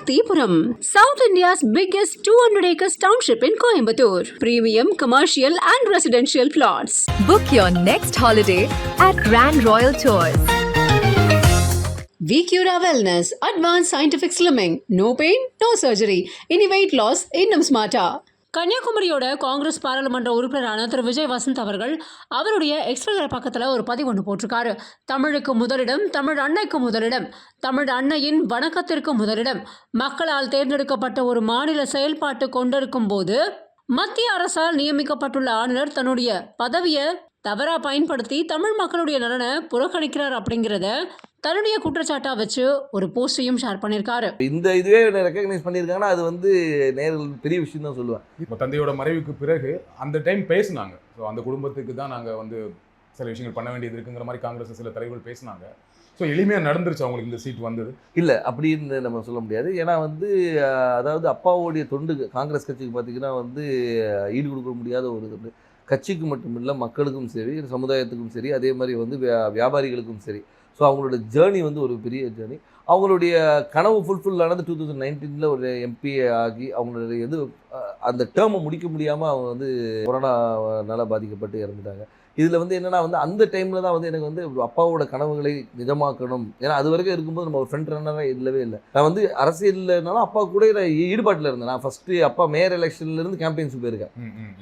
Shaktipuram, South India's biggest 200 acres township in Coimbatore. Premium commercial and residential plots. Book your next holiday at Grand Royal Tours. VCura Wellness, Advanced Scientific Slimming. No pain, no surgery. Any weight loss, இன்னும் smarter. கன்னியாகுமரியோட Congress பாராளுமன்ற உறுப்பினரான திரு விஜய் வசந்த் அவர்கள் அவருடைய express பக்கத்தில் ஒரு பதிவு ஒன்று போட்டிருக்காரு. தமிழுக்கு முதலிடம், தமிழ் அன்னைக்கு முதலிடம், தமிழ் அன்னையின் வணக்கத்திற்கு முதலிடம், மக்களால் தேர்ந்தெடுக்கப்பட்ட ஒரு மாநில செயல்பாட்டு கொண்டிருக்கும் போது மத்திய அரசால் நியமிக்கப்பட்டுள்ள ஆளுநர் தன்னுடைய பதவியை தவறாக பயன்படுத்தி தமிழ் மக்களுடைய நலனை புறக்கணிக்கிறார் அப்படிங்கிறத தன்னுடைய குற்றச்சாட்டா வச்சு ஒரு போஸ்டையும் ஷேர் பண்ணியிருக்காரு. இந்த இதுவே ரெக்கக்னைஸ் பண்ணியிருக்காங்கன்னா அது வந்து நேரில் பெரிய விஷயம் தான் சொல்லுவேன். இப்போ தந்தையோட மறைவுக்கு பிறகு அந்த டைம் பேசினாங்க. ஸோ அந்த குடும்பத்துக்கு தான் நாங்கள் வந்து சில விஷயங்கள் பண்ண வேண்டியது இருக்குங்கிற மாதிரி காங்கிரஸ் சில தலைவர்கள் பேசினாங்க. ஸோ எளிமையாக நடந்துருச்சு அவங்களுக்கு இந்த சீட் வந்தது இல்லை அப்படின்னு நம்ம சொல்ல முடியாது. ஏன்னா வந்து அதாவது அப்பாவோடைய தொண்டு காங்கிரஸ் கட்சிக்கு பார்த்தீங்கன்னா வந்து ஈடு கொடுக்க முடியாத ஒரு தொண்டு. கட்சிக்கு மட்டும் இல்லை, மக்களுக்கும் சரி, சமுதாயத்துக்கும் சரி, அதே மாதிரி வந்து வியாபாரிகளுக்கும் சரி. ஸோ அவங்களோட ஜேர்னி வந்து ஒரு பெரிய ஜேர்னி. அவங்களுடைய கனவு ஃபுல்ஃபில் ஆனது 2019 ஒரு எம்பி ஆகி அவங்களுடைய அந்த டேர்மை முடிக்க முடியாமல் அவங்க வந்து கொரோனாவால் பாதிக்கப்பட்டு இறந்துட்டாங்க. இதில் வந்து என்னென்னா வந்து அந்த டைமில் தான் வந்து எனக்கு வந்து அப்பாவோட கனவுகளை நிஜமாக்கணும். ஏன்னா அது வரைக்கும் இருக்கும்போது நம்ம ஒரு ஃப்ரண்ட் ரன்னராக இல்லவே இல்லை. நான் வந்து அரசியல்னாலும் அப்பா கூட ஈடுபாட்டில் இருந்தேன். நான் ஃபஸ்ட்டு அப்பா மேயர் எலெக்ஷன்லேருந்து கேம்பெயின்ஸ் போயிருக்கேன்.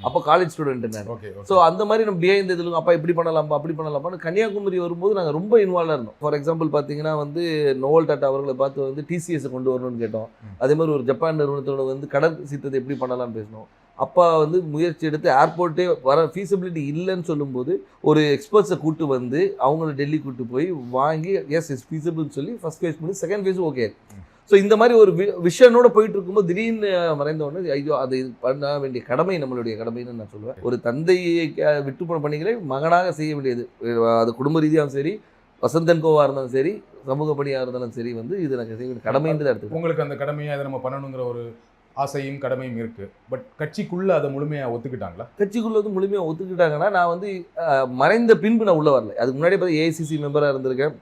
அப்போ காலேஜ் ஸ்டூடெண்ட் நான். ஸோ அந்த மாதிரி நம்ம பிஹைண்ட் இதில் அப்பா இப்படி பண்ணலாம்ப்பா அப்படி பண்ணலாம்ப்பான்னு கன்னியாகுமரி வரும்போது நாங்கள் ரொம்ப இன்வால்வாக இருந்தோம். ஃபார் எக்ஸாம்பிள் பார்த்தீங்கன்னா வந்து நோவல் டாட்டா அவர்களை பார்த்து வந்து டிசிஎஸை கொண்டு வரணும்னு கேட்டோம். அதே மாதிரி ஒரு ஜப்பான் நிறுவனத்தோட வந்து கடல் சீத்தத்தை எப்படி பண்ணலாம்னு பேசினோம். அப்பா வந்து முயற்சி எடுத்து ஏர்போர்ட்டே வர ஃபீஸிபிலிட்டி இல்லைன்னு சொல்லும்போது ஒரு எக்ஸ்பர்ட்ஸை கூப்பிட்டு வந்து அவங்கள டெல்லி கூப்பிட்டு போய் வாங்கி எஸ் இஸ் ஃபீஸிபிள்னு சொல்லி ஃபஸ்ட் ஃபேஸ் பண்ணி செகண்ட் ஃபேஸும் ஓகே. ஸோ இந்த மாதிரி ஒரு விஷனோட போயிட்டு இருக்கும்போது திடீர்னு மறைந்தவொடனே ஐயோ அது பண்ண வேண்டிய கடமை நம்மளுடைய கடமைன்னு நான் சொல்லுவேன். ஒரு தந்தையை விட்டு போன பணிகளை மகனாக செய்ய வேண்டியது. அது குடும்ப ரீதியாகவும் சரி, வசந்தன் கோவாக இருந்தாலும் சரி, சமூக பணியாக இருந்தாலும் சரி, வந்து இது எனக்கு செய்ய வேண்டிய கடமைன்றது எடுத்து உங்களுக்கு அந்த கடமையை அதை நம்ம பண்ணணுங்கிற ஒரு ஆசையும் கடமையும் இருக்குது. பட் கட்சிக்குள்ளே அதை முழுமையாக ஒத்துக்கிட்டாங்களா? கட்சிக்குள்ளே வந்து முழுமையாக ஒத்துக்கிட்டாங்கன்னா நான் வந்து மறைந்த பின்பு நான் உள்ளே வரல. அதுக்கு முன்னாடி பார்த்து ஏஐசிசி மெம்பராக இருந்திருக்கேன்,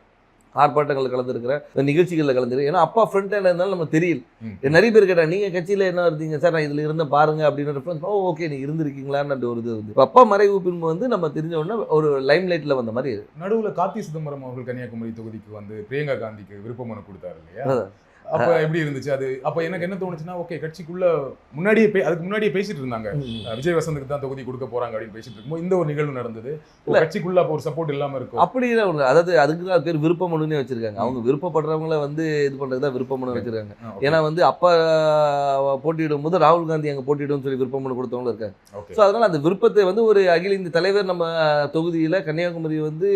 ஆர்ப்பாட்டங்களில் கலந்துருக்கிறேன், நிகழ்ச்சிகளில் கலந்துருக்கேன். ஏன்னா அப்பா ஃப்ரண்ட் ஹேண்ட் இருந்தாலும் நம்ம தெரியல. நிறைய பேர் கேட்டால் நீங்கள் கட்சியில் என்ன இருந்தீங்க சார், நான் இதில் இருந்த பாருங்க அப்படின்னு ரெஃபரன்ஸ். ஓகே நீ இருந்திருக்கீங்களான்னு ஒரு இது வந்து அப்பா மறைவு பின்பு வந்து நம்ம தெரிஞ்ச உடனே ஒரு லைம் லைட்டில் வந்த மாதிரி. நடுவில் கார்த்தி சிதம்பரம் அவர்கள் கன்னியாகுமரி தொகுதிக்கு வந்து பிரியங்கா காந்திக்கு விருப்ப மனு கொடுத்தாரு இல்லையா? அப்போ எப்படி இருந்துச்சு அது? அப்போ எனக்கு என்ன தோணுச்சுன்னா, ஓகே கட்சிக்குள்ள அதுக்கு முன்னாடியே பேசிட்டு இருந்தாங்க விஜய் வசந்துக்கு தான் தொகுதி கொடுக்க போறாங்க அப்படின்னு பேசிட்டு இருக்கும்போது இந்த ஒரு நிகழ்வு நடந்தது. கட்சிக்குள்ள அப்போ ஒரு சப்போர்ட் இல்லாம இருக்கும் அப்படி இல்லை. அதாவது அதுக்கு தான் பேர் விருப்ப மனுன்னே வச்சிருக்காங்க. அவங்க விருப்பப்படுறவங்கள வந்து இது பண்றது தான் விருப்ப மனு வச்சிருக்காங்க. ஏன்னா வந்து அப்பா போட்டியிடும் போது ராகுல் காந்தி அங்கே போட்டியிடும் சொல்லி விருப்ப மனு கொடுத்தவங்களும் இருக்காங்க. ஸோ அதனால அந்த விருப்பத்தை வந்து ஒரு அகில இந்திய தலைவர் நம்ம தொகுதியில் கன்னியாகுமரி வந்து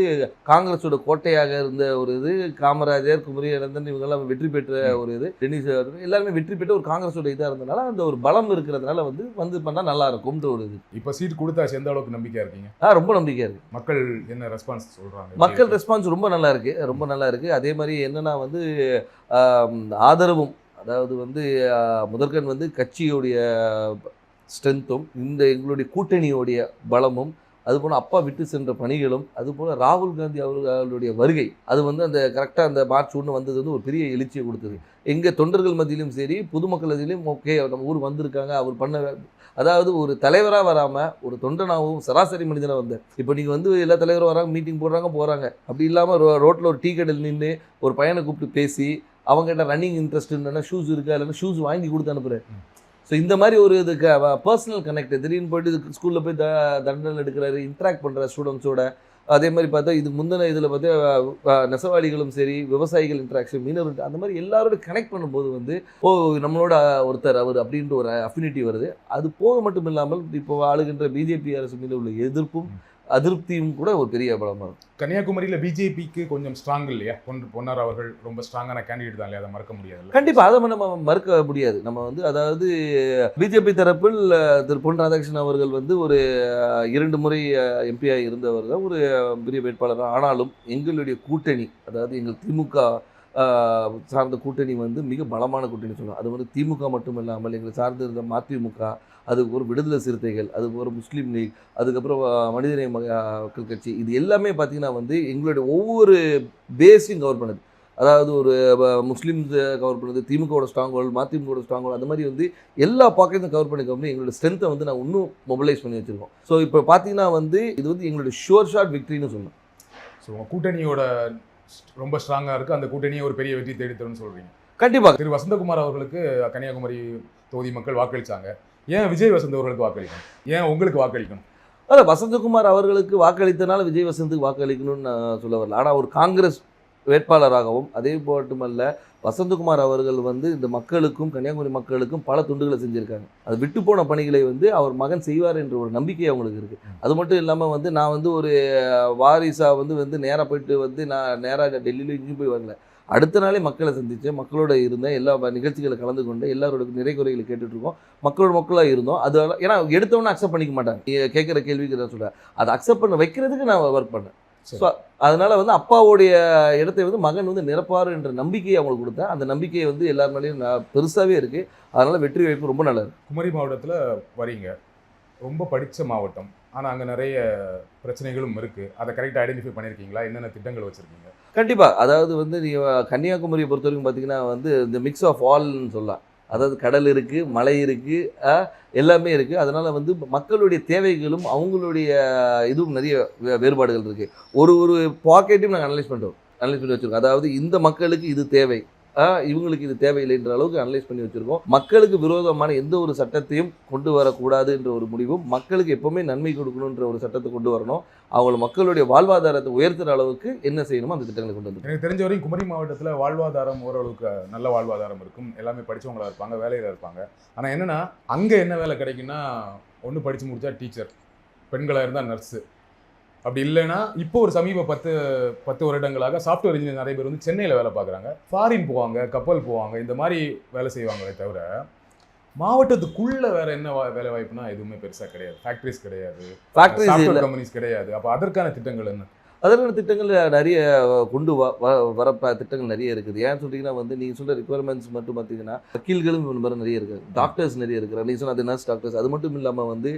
காங்கிரஸோட கோட்டையாக இருந்த ஒரு இது, காமராஜர், குமரி அனந்தன் இவங்கெல்லாம் வெற்றி பெற்ற ஒரு இது, டென்னிஸ் எல்லாருமே வெற்றி பெற்று ஒரு காங்கிரஸோட இதாக இருந்தனால அந்த ஒரு பலம் இருக்கிறதுனால வந்து பண்ணால் நல்லா இருக்கும்ன்ற ஒரு இது. இப்போ சீட் கொடுத்தாச்சு, எந்த அளவுக்கு நம்பிக்கையா இருக்கீங்க? ரொம்ப நம்பிக்கையா இருக்கு. மக்கள் என்ன ரெஸ்பான்ஸ் சொல்றாங்க? மக்கள் ரெஸ்பான்ஸ் ரொம்ப நல்லா இருக்கு, ரொம்ப நல்லா இருக்கு. அதே மாதிரி என்னன்னா வந்து ஆதரவும், அதாவது வந்து முதற்கண் வந்து கட்சியோடைய ஸ்ட்ரென்த்தும் இந்த எங்களுடைய கூட்டணியோடைய பலமும், அதுபோல் அப்பா விட்டு சென்ற பணிகளும், அதுபோல் ராகுல் காந்தி அவர்களுடைய வருகை, அது வந்து அந்த கரெக்டாக அந்த மார்ச் 1 வந்தது வந்து ஒரு பெரிய எழுச்சியை கொடுத்தது. எங்கள் தொண்டர்கள் மத்தியிலும் சரி, பொதுமக்கள் மத்தியிலும் ஓகே நம்ம ஊர் வந்திருக்காங்க, அவர் பண்ண, அதாவது ஒரு தலைவராக வராமல் ஒரு தொண்டனாகவும் சராசரி மனிதனாக வந்தார். இப்போ நீங்கள் வந்து எல்லா தலைவரும் வராங்க, மீட்டிங் போகிறாங்க. அப்படி இல்லாமல் ரோட்டில் ஒரு டீ கடையில் நின்று ஒரு பையனை கூப்பிட்டு பேசி அவங்ககிட்ட ரன்னிங் இன்ட்ரெஸ்ட் இல்லைன்னா ஷூஸ் இருக்கா, இல்லைன்னா ஷூஸ் வாங்கி கொடுத்து அனுப்புகிறேன். ஸோ இந்த மாதிரி ஒரு இதுக்கு பர்சனல் கனெக்ட், திடீர்னு போய்ட்டு ஸ்கூலில் போய் தண்டனை எடுக்கிறாரு, இன்ட்ராக்ட் பண்ணுற ஸ்டூடெண்ட்ஸோட. அதே மாதிரி பார்த்தா இது முந்தின இதில் பார்த்தா நெசவாளிகளும் சரி, விவசாயிகள் இன்ட்ராக்ஷன், மீனவர், அந்த மாதிரி எல்லாரோட கனெக்ட் பண்ணும்போது வந்து நம்மளோட ஒருத்தர் அவர் அப்படின்ற ஒரு அஃபினிட்டி வருது. அது போக மட்டும் இல்லாமல் இப்போ ஆளுகின்ற பிஜேபி அரசு மீது உள்ள எதிர்ப்பும் அதிருப்தியும் கூட ஒரு பெரிய பலமாக இருக்கும். கன்னியாகுமரியில் பிஜேபிக்கு கொஞ்சம் ஸ்ட்ராங் இல்லையா? பொன்னார் அவர்கள் ரொம்ப ஸ்ட்ராங்கான கேண்டிடேட் தான் இல்லையா? அதை மறக்க முடியாது. கண்டிப்பாக அதை நம்ம மறுக்க முடியாது. நம்ம வந்து அதாவது பிஜேபி தரப்பில் திரு பொன் ராதாகிருஷ்ணன் அவர்கள் வந்து ஒரு 2 முறை எம்பியாக இருந்தவர் தான், ஒரு பெரிய வேட்பாளர். ஆனாலும் எங்களுடைய கூட்டணி, அதாவது எங்கள் திமுக சார்ந்த கூட்டணி வந்து மிக பலமான கூட்டணி சொல்லலாம். அது வந்து திமுக மட்டும் இல்லாமல் எங்களை சார்ந்து இருந்த மதிமுக, அதுக்கு ஒரு விடுதலை சிறுத்தைகள், அதுக்கு ஒரு முஸ்லீம் லீக், அதுக்கப்புறம் மனிதநேய மக்கள் கட்சி, இது எல்லாமே பார்த்திங்கன்னா வந்து எங்களுடைய ஒவ்வொரு பேஸையும் கவர் பண்ணுது. அதாவது ஒரு முஸ்லீம்ஸ் கவர் பண்ணுறது, திமுகவோட ஸ்ட்ராங் ஹோல்டு, மதிமுகவோட ஸ்ட்ராங் ஹோல்டு, அந்த மாதிரி வந்து எல்லா பாக்கெட்டும் கவர் பண்ணி எங்களோட ஸ்ட்ரென்த்தை வந்து நான் இன்னும் மொபிலைஸ் பண்ணி வச்சுருக்கோம். ஸோ இப்போ பார்த்தீங்கன்னா வந்து இது வந்து எங்களுடைய ஷுவர் ஷாட் விக்ட்ரின்னு சொல்லணும். ஸோ உங்கள் கூட்டணியோட ரொம்ப ஸ்ட்ராங்காக இருக்குது, அந்த கூட்டணியை ஒரு பெரிய வெற்றி தேடித்தரும்னு சொல்கிறீங்க. கண்டிப்பாக திரு வசந்தகுமார் அவர்களுக்கு கன்னியாகுமரி தொகுதி மக்கள் வாக்களித்தாங்க. ஏன் விஜய் வசந்த் அவர்களுக்கு வாக்களிக்கணும்? ஏன் உங்களுக்கு வாக்களிக்கணும்? அதான் வசந்தகுமார் அவர்களுக்கு வாக்களித்தனால விஜய் வசந்துக்கு வாக்களிக்கணும்னு நான் சொல்ல வரல. ஆனால் ஒரு காங்கிரஸ் வேட்பாளராகவும் அதே மட்டுமல்ல வசந்தகுமார் அவர்கள் வந்து இந்த மக்களுக்கும் கன்னியாகுமரி மக்களுக்கும் பல துண்டுகளை செஞ்சுருக்காங்க. அது விட்டு போன பணிகளை வந்து அவர் மகன் செய்வார் என்ற ஒரு நம்பிக்கை அவங்களுக்கு இருக்குது. அது மட்டும் இல்லாமல் வந்து நான் வந்து ஒரு வாரிசாக வந்து நேராக போயிட்டு வந்து நான் நேராக டெல்லியில் இங்கேயும் போய் வரல. அடுத்த நாளே மக்களை சந்தித்தேன், மக்களோட இருந்தேன், எல்லா நிகழ்ச்சிகளை கலந்து கொண்டு எல்லாரோட நிறை குறைகளை கேட்டுட்ருக்கோம், மக்களாக இருந்தோம். அது ஏன்னா எடுத்தவொன்னே அக்செப்ட் பண்ணிக்க மாட்டாங்க. கேட்குற கேள்விக்கு நான் சொல்கிறேன், அதை அக்செப்ட் பண்ண வைக்கிறதுக்கு நான் ஒர்க் பண்ணேன். ஸோ அதனால் வந்து அப்பாவுடைய இடத்தை வந்து மகன் வந்து நிரப்பார் என்ற நம்பிக்கையை அவங்களுக்கு கொடுத்தேன். அந்த நம்பிக்கையை வந்து எல்லார் மேலேயும் பெருசாகவே இருக்குது. அதனால் வெற்றி வாய்ப்பு ரொம்ப நல்லா இருக்குது. குமரி மாவட்டத்தில் வரீங்க, ரொம்ப படித்த மாவட்டம், ஆனால் அங்கே நிறைய பிரச்சனைகளும் இருக்குது. அதை கரெக்டாக ஐடென்டிஃபை பண்ணியிருக்கீங்களா? என்னென்ன திட்டங்கள் வச்சுருக்கீங்க? கண்டிப்பாக. அதாவது வந்து நீங்கள் கன்னியாகுமரியை பொறுத்த வரைக்கும் பார்த்தீங்கன்னா வந்து இந்த மிக்ஸ் ஆஃப் ஆல்னு சொல்லலாம். அதாவது கடல் இருக்குது, மலை இருக்குது, எல்லாமே இருக்குது. அதனால் வந்து மக்களுடைய தேவைகளும் அவங்களுடைய இதுவும் நிறைய வேறுபாடுகள் இருக்குது. ஒரு பாக்கெட்டையும் நாங்கள் அனலைஸ் பண்ணி வச்சுருக்கோம். அதாவது இந்த மக்களுக்கு இது தேவை, இவங்களுக்கு இது தேவையில்லைன்ற அளவுக்கு அனலைஸ் பண்ணி வச்சுருக்கோம். மக்களுக்கு விரோதமான எந்த ஒரு சட்டத்தையும் கொண்டு வரக்கூடாது என்ற ஒரு முடிவும், மக்களுக்கு எப்போவுமே நன்மை கொடுக்கணுன்ற ஒரு சட்டத்தை கொண்டு வரணும். அவங்க மக்களுடைய வாழ்வாதாரத்தை உயர்த்துகிற அளவுக்கு என்ன செய்யணுமோ அந்த திட்டங்களை கொண்டு வந்து. எனக்கு தெரிஞ்ச வரைக்கும் குமரி மாவட்டத்தில் வாழ்வாதாரம் ஓரளவுக்கு நல்ல வாழ்வாதாரம் இருக்கும். எல்லாமே படித்தவங்களாக இருப்பாங்க, வேலையில் இருப்பாங்க. ஆனால் என்னென்னா அங்கே என்ன வேலை கிடைக்குன்னா, ஒன்று படித்து முடித்தா டீச்சர், பெண்களாக இருந்தால் நர்ஸு, அப்படி இல்லைன்னா இப்போ ஒரு சமீப 10 வருடங்களாக சாஃப்ட்வேர் இன்ஜினியர் நிறைய பேர் வந்து சென்னையில் வேலை பார்க்குறாங்க, ஃபாரின் போவாங்க, கப்பல் போவாங்க, இந்த மாதிரி வேலை செய்வாங்களே தவிர மாவட்டத்துக்குள்ள வேற என்ன வேலை வாய்ப்புனா எதுவுமே பெருசாக கிடையாது. ஃபேக்ட்ரிஸ் கிடையாது, சாஃப்ட்வேர் கம்பெனிஸ் கிடையாது. அப்போ அதற்கான திட்டங்கள் என்ன? அதற்கான திட்டங்கள் நிறைய கொண்டு வர திட்டங்கள் நிறைய இருக்குது. ஏன்னு சொல்லிங்கன்னா வந்து நீங்கள் சொல்கிற ரிக்குவயர்மெண்ட்ஸ் மட்டும் பார்த்தீங்கன்னா வக்கீல்களும் மாதிரி நிறைய இருக்குது, டாக்டர்ஸ் நிறைய இருக்கிறாங்க. நீங்கள் சொன்ன அது நர்ஸ் டாக்டர்ஸ். அது மட்டும் இல்லாமல் வந்து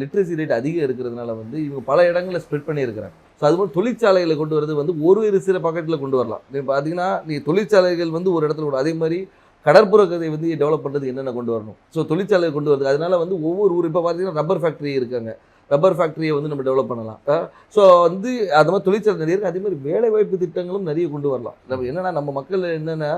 லிட்ரஸி ரேட் அதிகம் இருக்கிறதுனால வந்து இவங்க பல இடங்களில் ஸ்ப்ரெட் பண்ணியிருக்கிறாங்க. ஸோ அது மாதிரி தொழிற்சாலைகளை கொண்டு வரது வந்து ஒரு சில பாக்கெட்டில் கொண்டு வரலாம். நீங்கள் பார்த்தீங்கன்னா தொழிற்சாலைகள் வந்து ஒரு இடத்துல கூட, அதே மாதிரி கடற்புற கதை வந்து டெவலப் பண்ணுறது என்னென்ன கொண்டு வரணும். ஸோ தொழிற்சாலையை கொண்டு வருது. அதனால வந்து ஒவ்வொரு ஊர் இப்போ பார்த்தீங்கன்னா ரப்பர் ஃபேக்ட்ரி இருக்காங்க, ரப்பர் ஃபேக்ட்ரியை வந்து நம்ம டெவலப் பண்ணலாம். ஸோ வந்து அது மாதிரி தொழிற்சாலை நிறைய இருக்குது. அதே மாதிரி வேலைவாய்ப்பு திட்டங்களும் நிறைய கொண்டு வரலாம். நம்ம என்னென்னா நம்ம மக்கள் என்னென்னா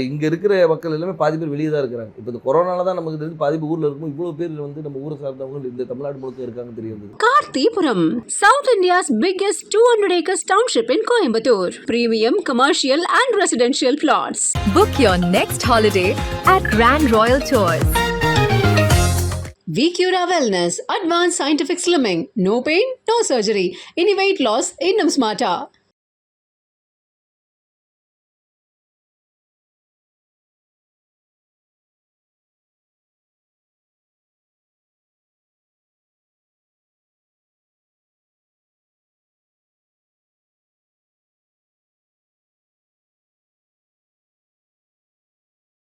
இங்கே இருக்கிற மக்கள் எல்லாமே பாதி பேர் வெளியே தான் இருக்கிறாங்க. இப்போ இந்த கொரோனால தான் நமக்கு தெரிஞ்சு பாதி பேர் ஊரில் இருக்கும். இவ்வளோ பேர் வந்து நம்ம ஊரை சார்ந்தவங்க இந்த தமிழ்நாடு முழுக்க இருக்காங்கன்னு தெரிய வந்தது. கார்த்திபுரம், South India's biggest 200 acres township in Coimbatore. Premium commercial and residential plots. Book your next holiday at Grand Royal Tours. VCura Wellness, advanced scientific slimming, no pain, no surgery, any weight loss, இன்னும் smarter.